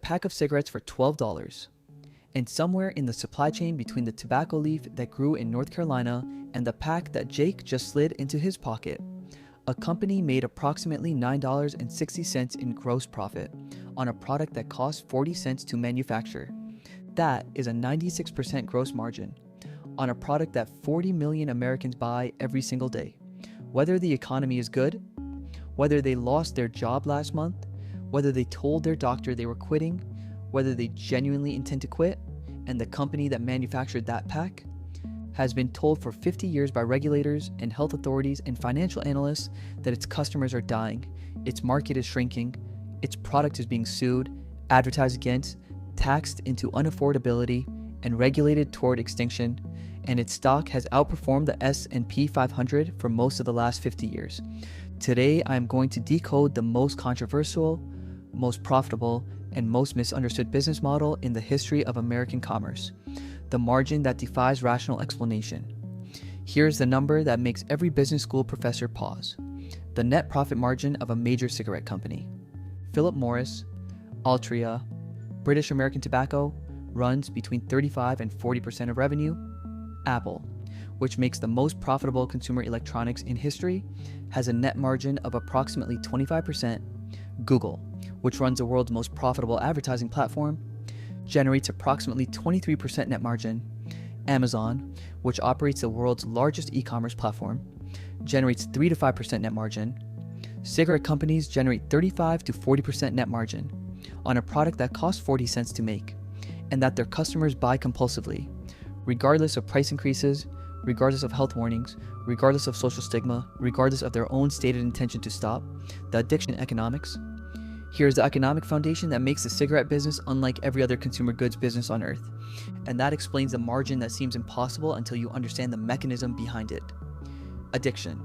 pack of cigarettes for $12. And somewhere in the supply chain between the tobacco leaf that grew in North Carolina and the pack that Jake just slid into his pocket, a company made approximately $9.60 in gross profit on a product that cost 40 cents to manufacture. That is a 96% gross margin on a product that 40 million Americans buy every single day. Whether the economy is good, whether they lost their job last month, whether they told their doctor they were quitting, whether they genuinely intend to quit, and the company that manufactured that pack has been told for 50 years by regulators and health authorities and financial analysts that its customers are dying, its market is shrinking, its product is being sued, advertised against, taxed into unaffordability, and regulated toward extinction, and its stock has outperformed the S&P 500 for most of the last 50 years. Today, I am going to decode the most controversial, most profitable, and most misunderstood business model in the history of American commerce, the margin that defies rational explanation. Here's the number that makes every business school professor pause: the net profit margin of a major cigarette company. Philip Morris, Altria, British American Tobacco runs between 35 and 40% of revenue. Apple, which makes the most profitable consumer electronics in history, has a net margin of approximately 25%. Google, which runs the world's most profitable advertising platform, generates approximately 23% net margin. Amazon, which operates the world's largest e-commerce platform, generates 3 to 5% net margin. Cigarette companies generate 35 to 40% net margin on a product that costs 40 cents to make and that their customers buy compulsively, regardless of price increases, regardless of health warnings, regardless of social stigma, regardless of their own stated intention to stop. The addiction economics. Here's the economic foundation that makes the cigarette business unlike every other consumer goods business on earth, and that explains the margin that seems impossible until you understand the mechanism behind it. Addiction.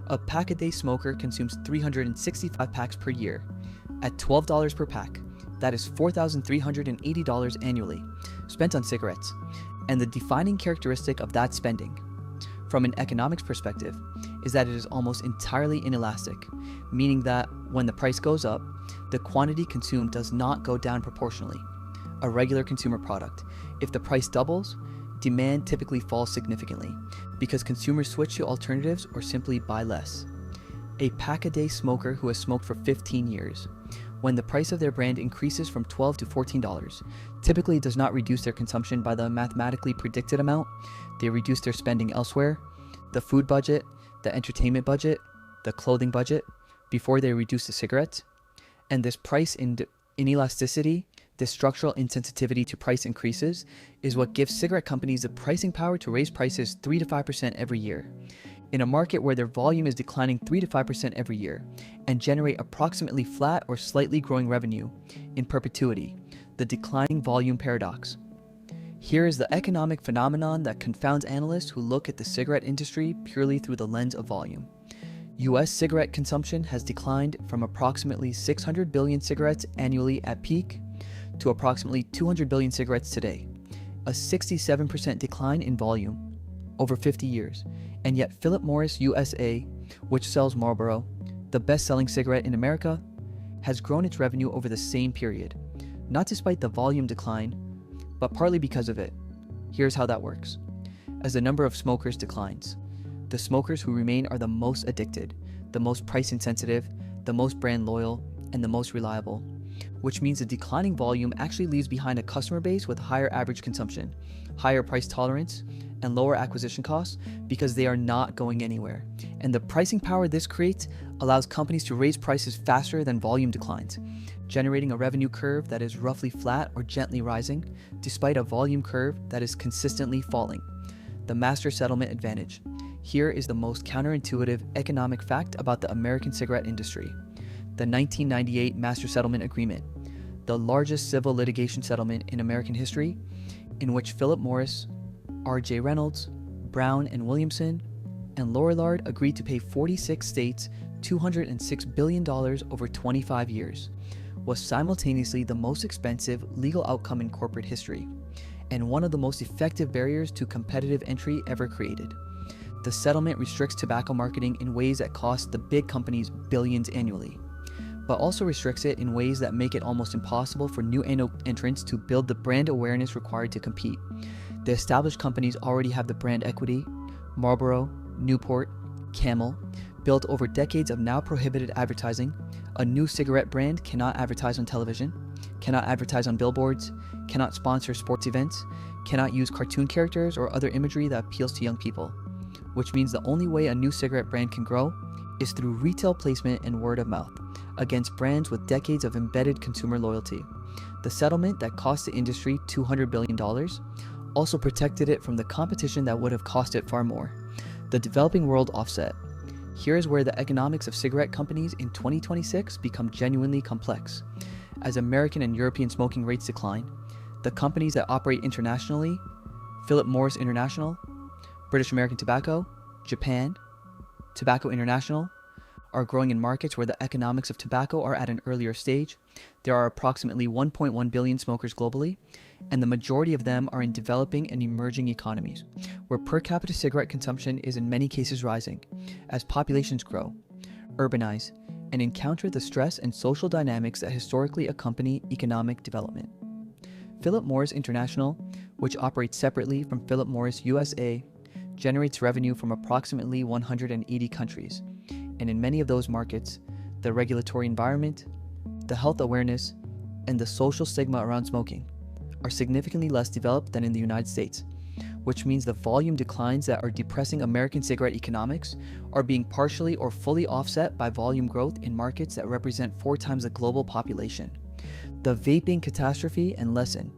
A pack-a-day smoker consumes 365 packs per year. At $12 per pack, that is $4,380 annually, spent on cigarettes, and the defining characteristic of that spending, from an economics perspective, is that it is almost entirely inelastic, meaning that when the price goes up, the quantity consumed does not go down proportionally. A regular consumer product, if the price doubles, demand typically falls significantly because consumers switch to alternatives or simply buy less. A pack-a-day smoker who has smoked for 15 years, when the price of their brand increases from $12 to $14, typically does not reduce their consumption by the mathematically predicted amount. They reduce their spending elsewhere, the food budget, the entertainment budget, the clothing budget, before they reduce the cigarettes. And this price inelasticity, this structural insensitivity to price increases, is what gives cigarette companies the pricing power to raise prices 3 to 5% every year. In a market where their volume is declining 3 to 5% every year and generate approximately flat or slightly growing revenue in perpetuity, the declining volume paradox. Here is the economic phenomenon that confounds analysts who look at the cigarette industry purely through the lens of volume. US cigarette consumption has declined from approximately 600 billion cigarettes annually at peak to approximately 200 billion cigarettes today, a 67% decline in volume over 50 years. And yet Philip Morris USA, which sells Marlboro, the best-selling cigarette in America, has grown its revenue over the same period, not despite the volume decline, but partly because of it. Here's how that works. As the number of smokers declines, the smokers who remain are the most addicted, the most price insensitive, the most brand loyal, and the most reliable, which means the declining volume actually leaves behind a customer base with higher average consumption, higher price tolerance, and lower acquisition costs because they are not going anywhere. And the pricing power this creates allows companies to raise prices faster than volume declines, generating a revenue curve that is roughly flat or gently rising, despite a volume curve that is consistently falling. The master settlement advantage. Here is the most counterintuitive economic fact about the American cigarette industry. The 1998 Master Settlement Agreement, the largest civil litigation settlement in American history, in which Philip Morris, R.J. Reynolds, Brown and Williamson, and Lorillard agreed to pay 46 states $206 billion over 25 years, was simultaneously the most expensive legal outcome in corporate history, and one of the most effective barriers to competitive entry ever created. The settlement restricts tobacco marketing in ways that cost the big companies billions annually. but also restricts it in ways that make it almost impossible for new entrants to build the brand awareness required to compete. The established companies already have the brand equity. Marlboro, Newport, Camel, built over decades of now prohibited advertising. A new cigarette brand cannot advertise on television, cannot advertise on billboards, cannot sponsor sports events, cannot use cartoon characters or other imagery that appeals to young people, which means the only way a new cigarette brand can grow is through retail placement and word of mouth against brands with decades of embedded consumer loyalty. The settlement that cost the industry $200 billion also protected it from the competition that would have cost it far more. The developing world offset. Here is where the economics of cigarette companies in 2026 become genuinely complex. As American and European smoking rates decline, the companies that operate internationally, Philip Morris International, British American Tobacco, Japan, Tobacco International, are growing in markets where the economics of tobacco are at an earlier stage. There are approximately 1.1 billion smokers globally, and the majority of them are in developing and emerging economies, where per capita cigarette consumption is in many cases rising as populations grow, urbanize, and encounter the stress and social dynamics that historically accompany economic development. Philip Morris International, which operates separately from Philip Morris USA, generates revenue from approximately 180 countries, and in many of those markets, the regulatory environment, the health awareness, and the social stigma around smoking are significantly less developed than in the United States, which means the volume declines that are depressing American cigarette economics are being partially or fully offset by volume growth in markets that represent 4 times the global population. The vaping catastrophe and lesson.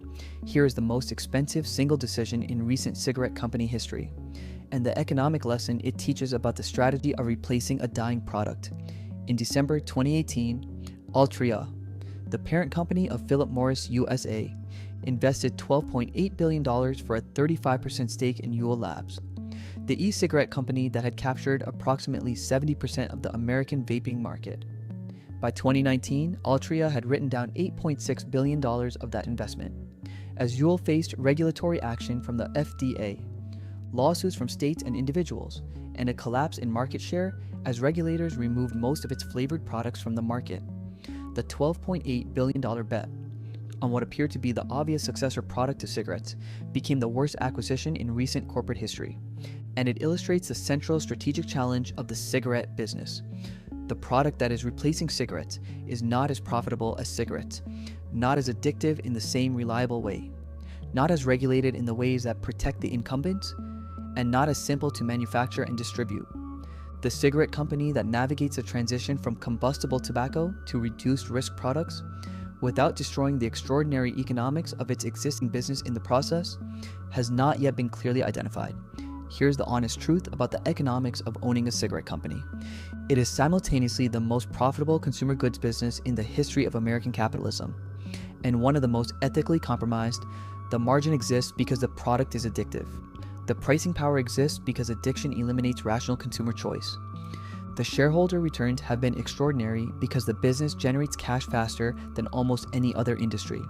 Here is the most expensive single decision in recent cigarette company history, and the economic lesson it teaches about the strategy of replacing a dying product. In December 2018, Altria, the parent company of Philip Morris USA, invested $12.8 billion for a 35% stake in Juul Labs, the e-cigarette company that had captured approximately 70% of the American vaping market. By 2019, Altria had written down $8.6 billion of that investment, as Juul faced regulatory action from the FDA, lawsuits from states and individuals, and a collapse in market share as regulators removed most of its flavored products from the market. The $12.8 billion bet on what appeared to be the obvious successor product to cigarettes became the worst acquisition in recent corporate history, and it illustrates the central strategic challenge of the cigarette business. The product that is replacing cigarettes is not as profitable as cigarettes, not as addictive in the same reliable way, not as regulated in the ways that protect the incumbents, and not as simple to manufacture and distribute. The cigarette company that navigates the transition from combustible tobacco to reduced risk products without destroying the extraordinary economics of its existing business in the process has not yet been clearly identified. Here's the honest truth about the economics of owning a cigarette company. It is simultaneously the most profitable consumer goods business in the history of American capitalism, and one of the most ethically compromised. The margin exists because the product is addictive. The pricing power exists because addiction eliminates rational consumer choice. The shareholder returns have been extraordinary because the business generates cash faster than almost any other industry,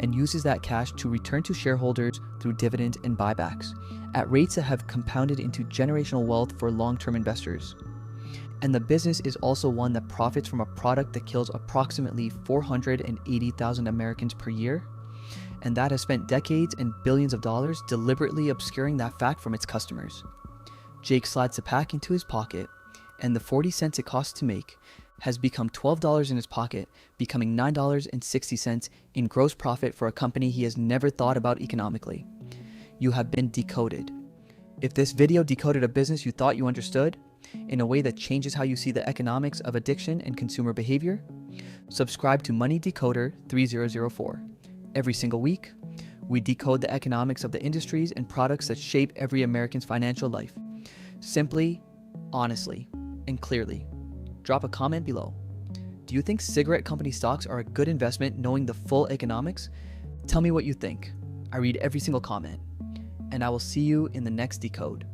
and uses that cash to return to shareholders through dividends and buybacks, at rates that have compounded into generational wealth for long-term investors. And the business is also one that profits from a product that kills approximately 480,000 Americans per year, and that has spent decades and billions of dollars deliberately obscuring that fact from its customers. Jake slides the pack into his pocket, and the 40 cents it costs to make has become $12 in his pocket, becoming $9.60 in gross profit for a company he has never thought about economically. You have been decoded. If this video decoded a business you thought you understood, in a way that changes how you see the economics of addiction and consumer behavior, subscribe to Money Decoder 3004. Every single week, we decode the economics of the industries and products that shape every American's financial life. Simply, honestly, and clearly. Drop a comment below. Do you think cigarette company stocks are a good investment knowing the full economics? Tell me what you think. I read every single comment. And I will see you in the next decode.